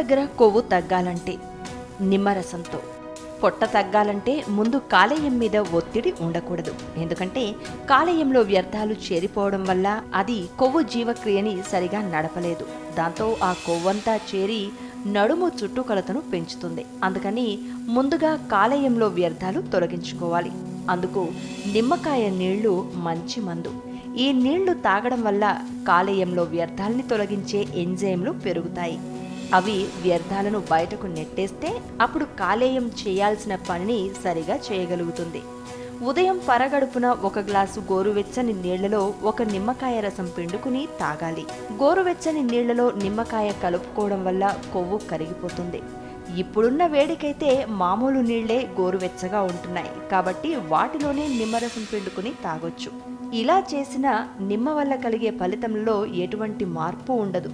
దగ్గర కొవ్వు తగ్గాలంటే నిమ్మరసంతో. పొట్ట తగ్గాలంటే ముందు కాలేయం మీద ఒత్తిడి ఉండకూడదు. ఎందుకంటే కాలేయంలో వ్యర్థాలు చేరిపోవడం వల్ల అది కొవ్వు జీవక్రియని సరిగా నడపలేదు. దాంతో ఆ కొవ్వంతా చేరి నడుము చుట్టుకొలతను పెంచుతుంది. అందుకని ముందుగా కాలేయంలో వ్యర్థాలు తొలగించుకోవాలి. అందుకు నిమ్మకాయ నీళ్లు మంచి మందు. ఈ నీళ్లు తాగడం వల్ల కాలేయంలో వ్యర్థాలని తొలగించే ఎంజైమ్లు పెరుగుతాయి. అవి వ్యర్థాలను బయటకు నెట్టేస్తే అప్పుడు కాలేయం చేయాల్సిన పనిని సరిగా చేయగలుగుతుంది. ఉదయం పరగడుపున 1 గ్లాసు గోరువెచ్చని నీళ్లలో 1 నిమ్మకాయ రసం పిండుకుని తాగాలి. గోరువెచ్చని నీళ్లలో నిమ్మకాయ కలుపుకోవడం వల్ల కొవ్వు కరిగిపోతుంది. ఇప్పుడున్న వేడికైతే మామూలు నీళ్లే గోరువెచ్చగా ఉంటున్నాయి కాబట్టి వాటిలోనే నిమ్మరసం పిండుకుని తాగొచ్చు. ఇలా చేసిన నిమ్మ వల్ల కలిగే ఫలితంలో ఎటువంటి మార్పు ఉండదు.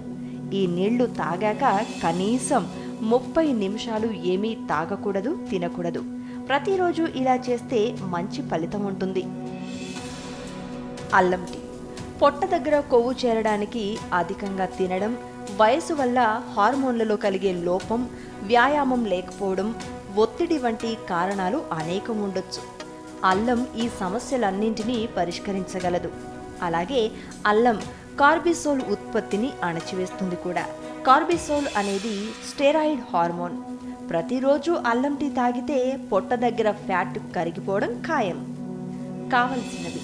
ఈ నీళ్లు తాగాక కనీసం 30 నిమిషాలు ఏమీ తాగకూడదు, తినకూడదు. ప్రతిరోజు ఇలా చేస్తే మంచి ఫలితం ఉంటుంది. అల్లం టీ. పొట్ట దగ్గర కొవ్వు చేరడానికి అధికంగా తినడం, వయసు వల్ల హార్మోన్లలో కలిగే లోపం, వ్యాయామం లేకపోవడం, ఒత్తిడి వంటి కారణాలు అనేకం ఉండొచ్చు. అల్లం ఈ సమస్యలన్నింటినీ పరిష్కరించగలదు. అలాగే అల్లం కార్బిసోల్ ఉత్పత్తిని అణచివేస్తుంది కూడా. కార్బిసోల్ అనేది స్టెరాయిడ్ హార్మోన్. ప్రతిరోజు అల్లం టీ తాగితే పొట్ట దగ్గర ఫ్యాట్ కరిగిపోవడం ఖాయం. కావలసినవి: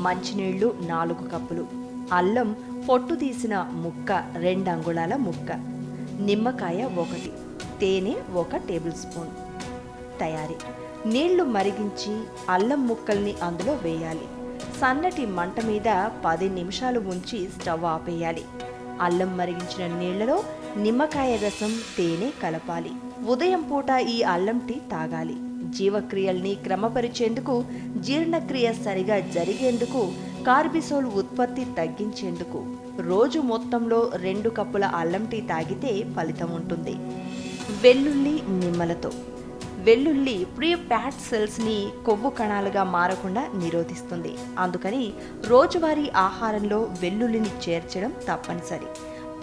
మంచినీళ్లు 4 కప్పులు, అల్లం పొట్టు తీసిన ముక్క 2 అంగుళాల ముక్క, నిమ్మకాయ 1, తేనె 1 టేబుల్ స్పూన్. తయారీ: నీళ్లు మరిగించి అల్లం ముక్కల్ని అందులో వేయాలి. సన్నటి మంట మీద 10 నిమిషాలు ఉంచి స్టవ్ ఆపేయాలి. అల్లం మరిగించిన నీళ్లలో నిమ్మకాయ రసం, తేనె కలపాలి. ఉదయం పూట ఈ అల్లం టీ తాగాలి. జీవక్రియల్ని క్రమపరిచేందుకు, జీర్ణక్రియ సరిగా జరిగేందుకు, కార్బిసోల్ ఉత్పత్తి తగ్గించేందుకు రోజు మొత్తంలో 2 కప్పుల అల్లం టీ తాగితే ఫలితం ఉంటుంది. వెల్లుల్లి నిమ్మలతో. వెల్లుల్లి ప్రీ ఫ్యాట్ సెల్స్ని కొవ్వు కణాలుగా మారకుండా నిరోధిస్తుంది. అందుకని రోజువారీ ఆహారంలో వెల్లుల్లిని చేర్చడం తప్పనిసరి.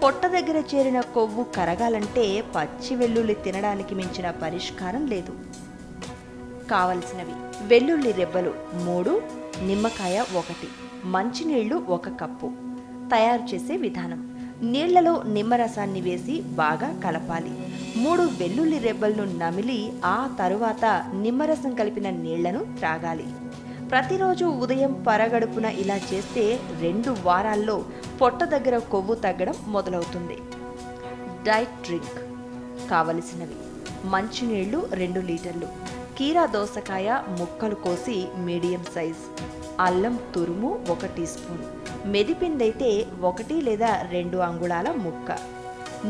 పొట్ట దగ్గర చేరిన కొవ్వు కరగాలంటే పచ్చి వెల్లుల్లి తినడానికి మించిన పరిష్కారం లేదు. కావలసినవి: వెల్లుల్లి రెబ్బలు 3, నిమ్మకాయ 1, మంచినీళ్లు 1 కప్పు. తయారు చేసే విధానం: నీళ్లలో నిమ్మరసాన్ని వేసి బాగా కలపాలి. 3 వెల్లుల్లి రెబ్బలను నమిలి ఆ తరువాత నిమ్మరసం కలిపిన నీళ్లను త్రాగాలి. ప్రతిరోజు ఉదయం పరగడుపున ఇలా చేస్తే 2 వారాల్లో పొట్ట దగ్గర కొవ్వు తగ్గడం మొదలవుతుంది. Diet drink. కావలసినవి: మంచినీళ్లు 2 లీటర్లు, కీరా దోసకాయ ముక్కలు కోసి మీడియం సైజ్, అల్లం తురుము 1 టీ స్పూన్, మెదిపిండైతే 1 లేదా 2 అంగుళాల ముక్క,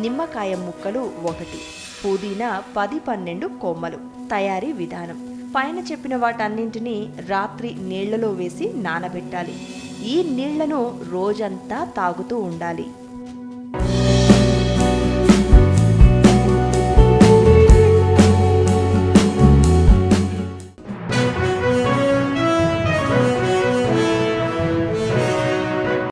నిమ్మకాయ ముక్కలు 1, పుదీనా 10-12 కొమ్మలు. తయారీ విధానం: పైన చెప్పిన వాటన్నింటినీ రాత్రి నీళ్లలో వేసి నానబెట్టాలి. ఈ నీళ్లను రోజంతా తాగుతూ ఉండాలి.